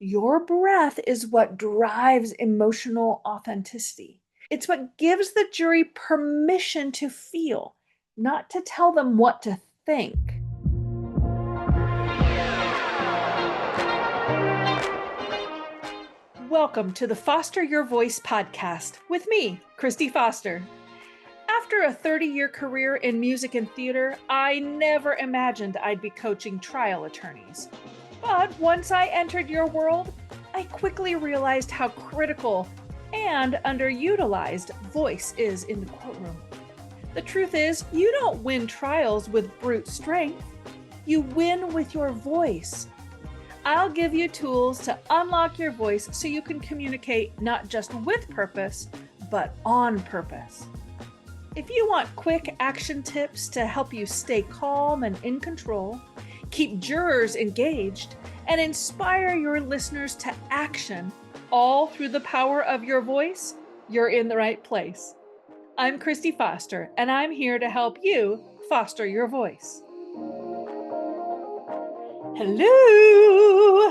Your breath is what drives emotional authenticity. It's what gives the jury permission to feel, not to tell them what to think. Welcome to the Foster Your Voice podcast with me, Kristi Foster. After a 30-year career in music and theater, I never imagined I'd be coaching trial attorneys. But once I entered your world, I quickly realized how critical and underutilized voice is in the courtroom. The truth is, you don't win trials with brute strength. You win with your voice. I'll give you tools to unlock your voice so you can communicate not just with purpose, but on purpose. If you want quick action tips to help you stay calm and in control, keep jurors engaged, and inspire your listeners to action, all through the power of your voice, you're in the right place. I'm Kristi Foster, and I'm here to help you foster your voice.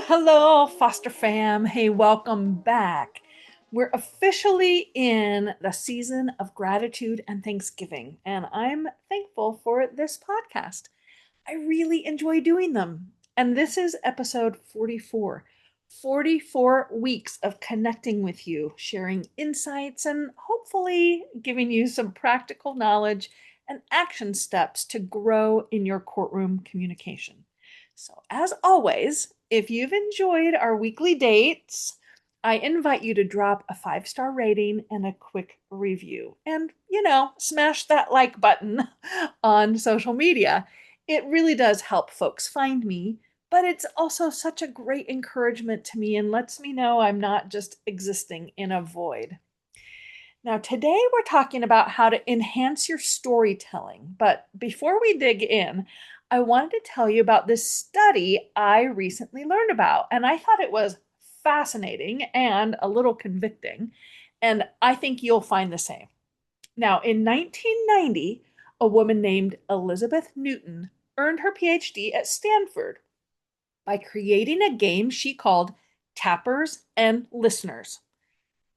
Hello, Foster fam. Hey, welcome back. We're officially in the season of gratitude and Thanksgiving, and I'm thankful for this podcast. I really enjoy doing them. And this is episode 44. 44 weeks of connecting with you, sharing insights, and hopefully giving you some practical knowledge and action steps to grow in your courtroom communication. So, as always, if you've enjoyed our weekly dates, I invite you to drop a 5-star rating and a quick review. And, smash that like button on social media. It really does help folks find me, but it's also such a great encouragement to me and lets me know I'm not just existing in a void. Now, today we're talking about how to enhance your storytelling. But before we dig in, I wanted to tell you about this study I recently learned about, and I thought it was fascinating and a little convicting, and I think you'll find the same. Now, in 1990, a woman named Elizabeth Newton earned her PhD at Stanford by creating a game she called Tappers and Listeners.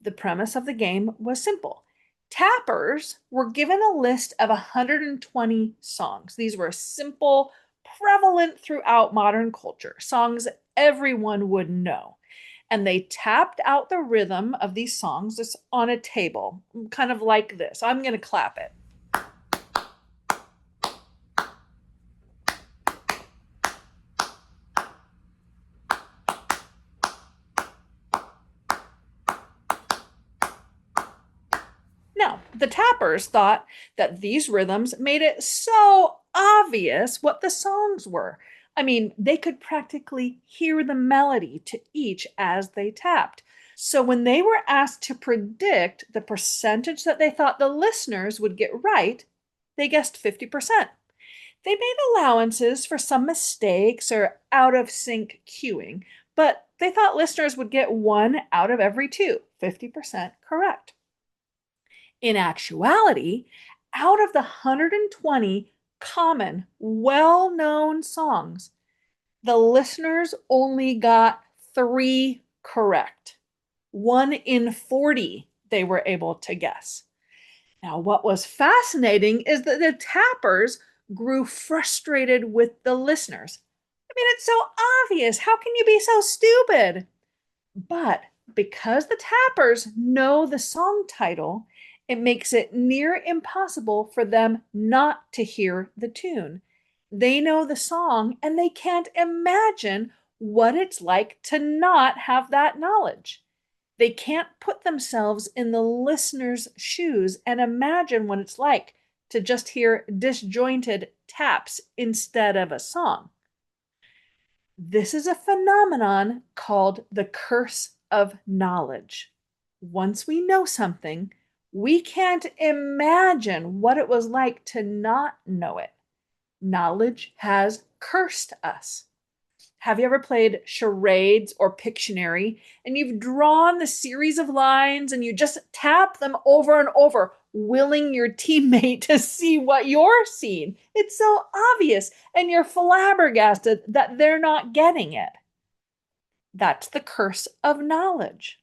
The premise of the game was simple. Tappers were given a list of 120 songs. These were simple, prevalent throughout modern culture, songs everyone would know. And they tapped out the rhythm of these songs just on a table, kind of like this. I'm going to clap it. Now, the tappers thought that these rhythms made it so obvious what the songs were. I mean, they could practically hear the melody to each as they tapped. So when they were asked to predict the percentage that they thought the listeners would get right, they guessed 50%. They made allowances for some mistakes or out of sync cueing, but they thought listeners would get 1 out of every 2, 50% correct. In actuality, out of the 120 common, well-known songs, the listeners only got 3 correct. 1 in 40 they were able to guess. Now, what was fascinating is that the tappers grew frustrated with the listeners. I mean, it's so obvious. How can you be so stupid? But because the tappers know the song title, it makes it near impossible for them not to hear the tune. They know the song and they can't imagine what it's like to not have that knowledge. They can't put themselves in the listener's shoes and imagine what it's like to just hear disjointed taps instead of a song. This is a phenomenon called the curse of knowledge. Once we know something, we can't imagine what it was like to not know it. Knowledge has cursed us. Have you ever played charades or Pictionary and you've drawn the series of lines and you just tap them over and over, willing your teammate to see what you're seeing? It's so obvious and you're flabbergasted that they're not getting it. That's the curse of knowledge.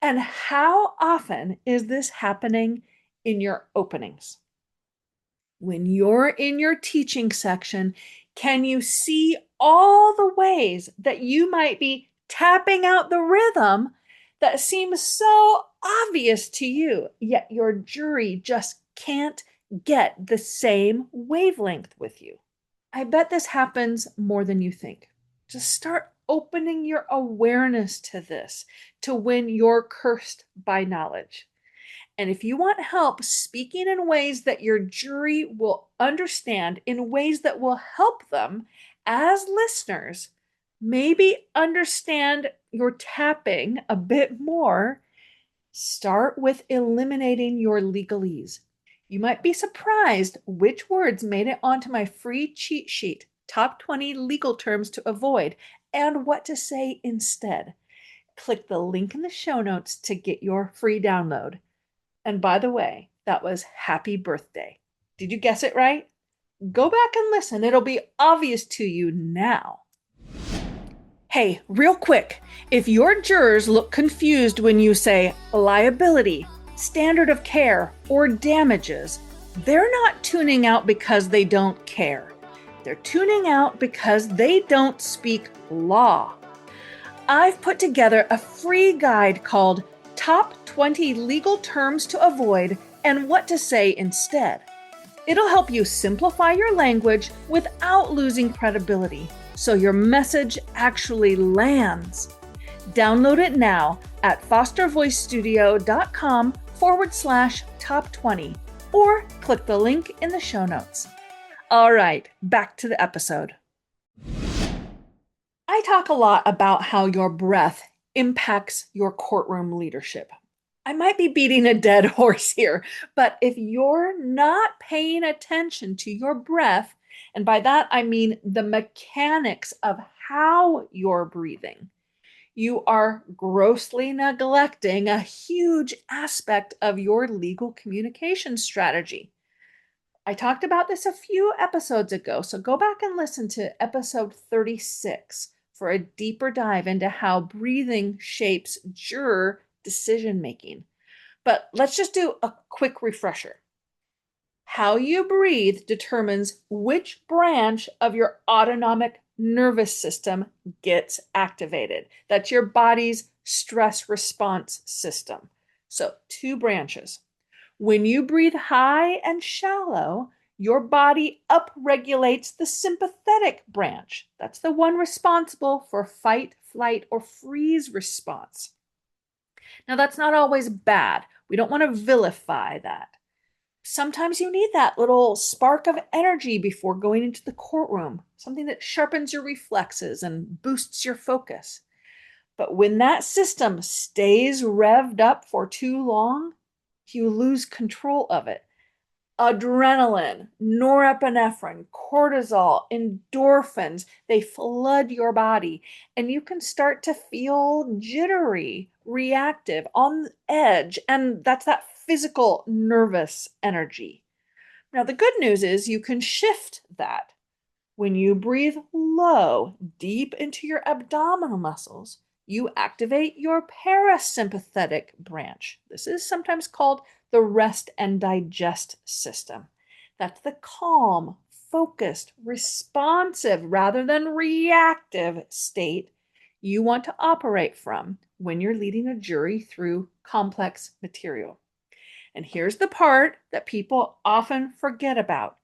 And how often is this happening in your openings? When you're in your teaching section, can you see all the ways that you might be tapping out the rhythm that seems so obvious to you, yet your jury just can't get the same wavelength with you? I bet this happens more than you think. Just start opening your awareness to this, to when you're cursed by knowledge. And if you want help speaking in ways that your jury will understand, in ways that will help them as listeners, maybe understand your tapping a bit more, start with eliminating your legalese. You might be surprised which words made it onto my free cheat sheet, top 20 legal terms to avoid, and what to say instead. Click the link in the show notes to get your free download. And by the way, that was happy birthday. Did you guess it right? Go back and listen. It'll be obvious to you now. Hey, real quick, if your jurors look confused when you say liability, standard of care, or damages, they're not tuning out because they don't care. They're tuning out because they don't speak law. I've put together a free guide called Top 20 Legal Terms to Avoid and What to Say Instead. It'll help you simplify your language without losing credibility, so your message actually lands. Download it now at fostervoicestudio.com/top20 or click the link in the show notes. All right, back to the episode. I talk a lot about how your breath impacts your courtroom leadership. I might be beating a dead horse here, but if you're not paying attention to your breath, and by that I mean the mechanics of how you're breathing, you are grossly neglecting a huge aspect of your legal communication strategy. I talked about this a few episodes ago, so go back and listen to episode 36 for a deeper dive into how breathing shapes juror decision making. But let's just do a quick refresher. How you breathe determines which branch of your autonomic nervous system gets activated. That's your body's stress response system. So, two branches. When you breathe high and shallow, your body upregulates the sympathetic branch. That's the one responsible for fight, flight, or freeze response. Now, that's not always bad. We don't want to vilify that. Sometimes you need that little spark of energy before going into the courtroom, something that sharpens your reflexes and boosts your focus. But when that system stays revved up for too long, you lose control of it. Adrenaline, norepinephrine, cortisol, endorphins, they flood your body, and you can start to feel jittery, reactive, on edge, and that's that physical nervous energy. Now, the good news is you can shift that. When you breathe low, deep into your abdominal muscles, you activate your parasympathetic branch. This is sometimes called the rest and digest system. That's the calm, focused, responsive rather than reactive state you want to operate from when you're leading a jury through complex material. And here's the part that people often forget about.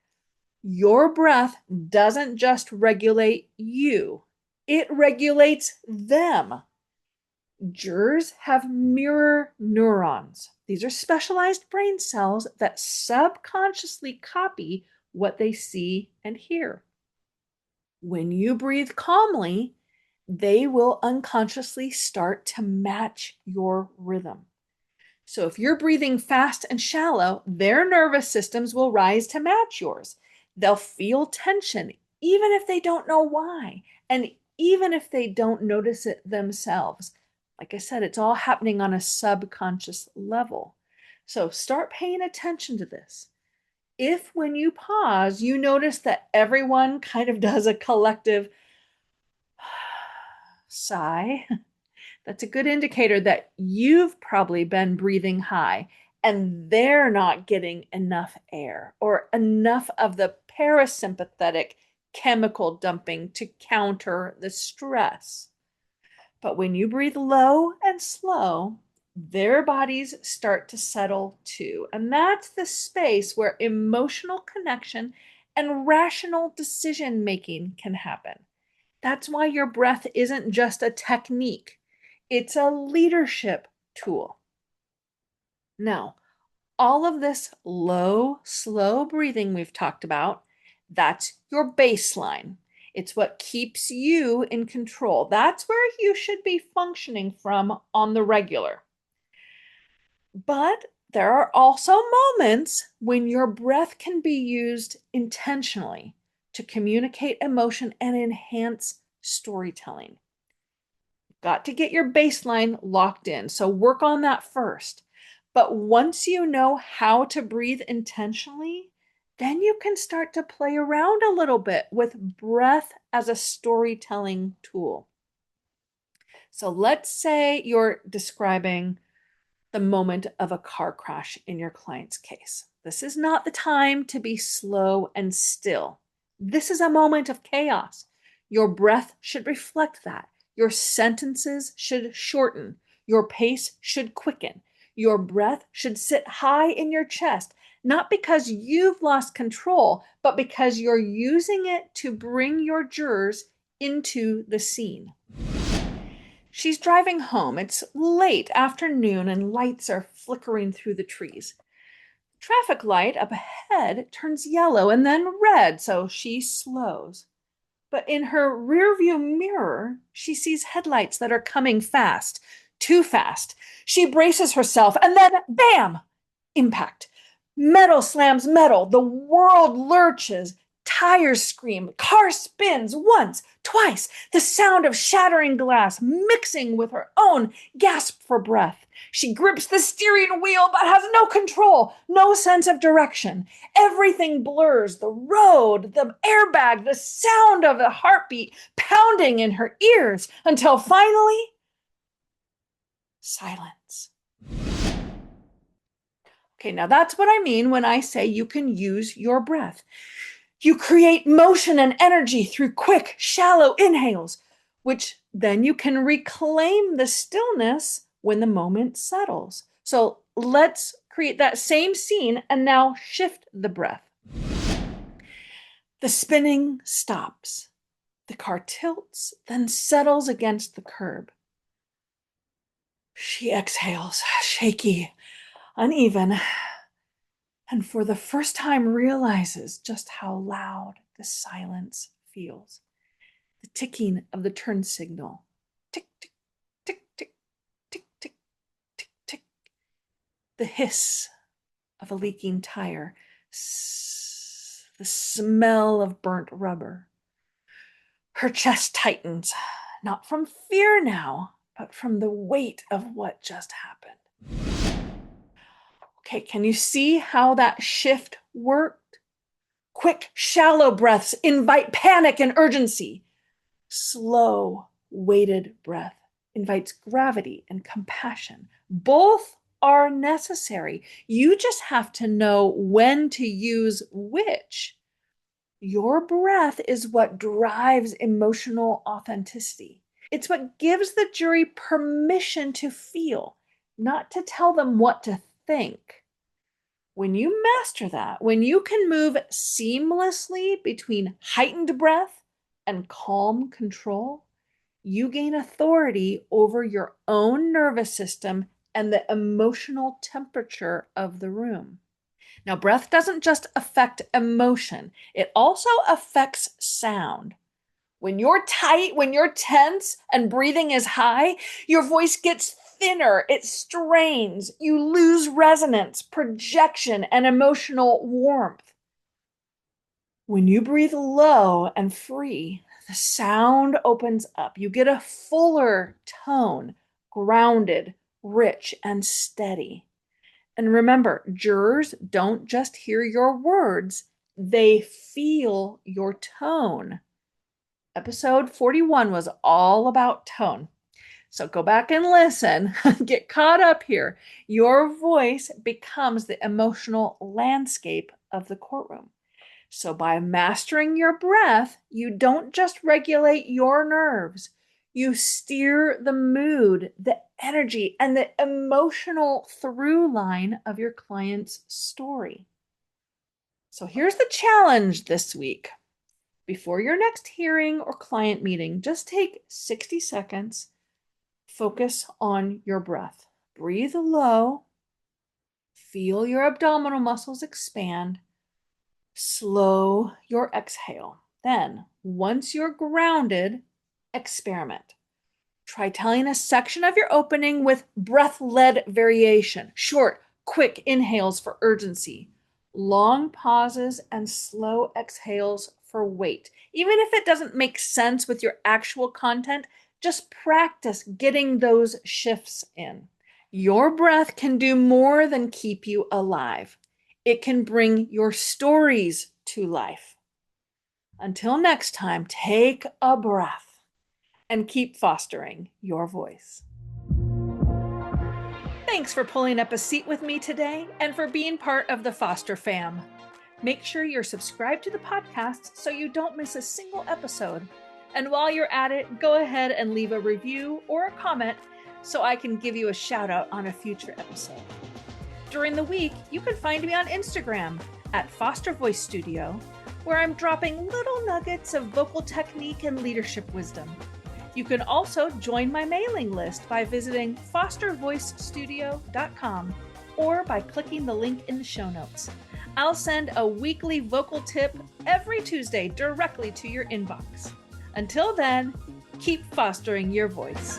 Your breath doesn't just regulate you, it regulates them. Jurors have mirror neurons. These are specialized brain cells that subconsciously copy what they see and hear. When you breathe calmly, they will unconsciously start to match your rhythm. So if you're breathing fast and shallow, their nervous systems will rise to match yours. They'll feel tension, even if they don't know why, and even if they don't notice it themselves. Like I said, it's all happening on a subconscious level. So start paying attention to this. If when you pause, you notice that everyone kind of does a collective sigh. That's a good indicator that you've probably been breathing high and they're not getting enough air or enough of the parasympathetic chemical dumping to counter the stress. But when you breathe low and slow, their bodies start to settle too. And that's the space where emotional connection and rational decision making can happen. That's why your breath isn't just a technique, it's a leadership tool. Now, all of this low, slow breathing we've talked about, that's your baseline. It's what keeps you in control. That's where you should be functioning from on the regular. But there are also moments when your breath can be used intentionally to communicate emotion and enhance storytelling. Got to get your baseline locked in. So work on that first. But once you know how to breathe intentionally, then you can start to play around a little bit with breath as a storytelling tool. So let's say you're describing the moment of a car crash in your client's case. This is not the time to be slow and still. This is a moment of chaos. Your breath should reflect that. Your sentences should shorten. Your pace should quicken. Your breath should sit high in your chest, not because you've lost control, but because you're using it to bring your jurors into the scene. She's driving home. It's late afternoon and lights are flickering through the trees. Traffic light up ahead turns yellow and then red, so she slows. But in her rearview mirror, she sees headlights that are coming fast, too fast. She braces herself and then bam! Impact. Metal slams metal. The world lurches. Tires scream. Car spins once, twice. The sound of shattering glass mixing with her own gasp for breath. She grips the steering wheel but has no control, no sense of direction. Everything blurs, the road, the airbag, the sound of the heartbeat pounding in her ears until finally, silence. Okay, now that's what I mean when I say you can use your breath. You create motion and energy through quick, shallow inhales, which then you can reclaim the stillness when the moment settles. So let's create that same scene and now shift the breath. The spinning stops. The car tilts, then settles against the curb. She exhales, shaky, uneven, and for the first time realizes just how loud the silence feels. The ticking of the turn signal. Tick, tick, tick, tick, tick, tick, tick, tick. The hiss of a leaking tire. The smell of burnt rubber. Her chest tightens, not from fear now, but from the weight of what just happened. Okay, can you see how that shift worked? Quick, shallow breaths invite panic and urgency. Slow, weighted breath invites gravity and compassion. Both are necessary. You just have to know when to use which. Your breath is what drives emotional authenticity. It's what gives the jury permission to feel, not to tell them what to think. When you master that, when you can move seamlessly between heightened breath and calm control, you gain authority over your own nervous system and the emotional temperature of the room. Now, breath doesn't just affect emotion, it also affects sound. When you're tight, when you're tense and breathing is high, your voice gets thinner, it strains, you lose resonance, projection, and emotional warmth. When you breathe low and free, the sound opens up. You get a fuller tone, grounded, rich, and steady. And remember, jurors don't just hear your words, they feel your tone. Episode 41 was all about tone. So go back and listen, get caught up here. Your voice becomes the emotional landscape of the courtroom. So by mastering your breath, you don't just regulate your nerves, you steer the mood, the energy, and the emotional through line of your client's story. So here's the challenge this week. Before your next hearing or client meeting, just take 60 seconds. Focus on your breath. Breathe low. Feel your abdominal muscles expand. Slow your exhale. Then, once you're grounded, experiment. Try telling a section of your opening with breath-led variation. Short, quick inhales for urgency. Long pauses and slow exhales for weight. Even if it doesn't make sense with your actual content, just practice getting those shifts in. Your breath can do more than keep you alive. It can bring your stories to life. Until next time, take a breath and keep fostering your voice. Thanks for pulling up a seat with me today and for being part of the Foster fam. Make sure you're subscribed to the podcast so you don't miss a single episode. And while you're at it, go ahead and leave a review or a comment so I can give you a shout out on a future episode. During the week, you can find me on Instagram at Foster Voice Studio, where I'm dropping little nuggets of vocal technique and leadership wisdom. You can also join my mailing list by visiting fostervoicestudio.com or by clicking the link in the show notes. I'll send a weekly vocal tip every Tuesday directly to your inbox. Until then, keep fostering your voice.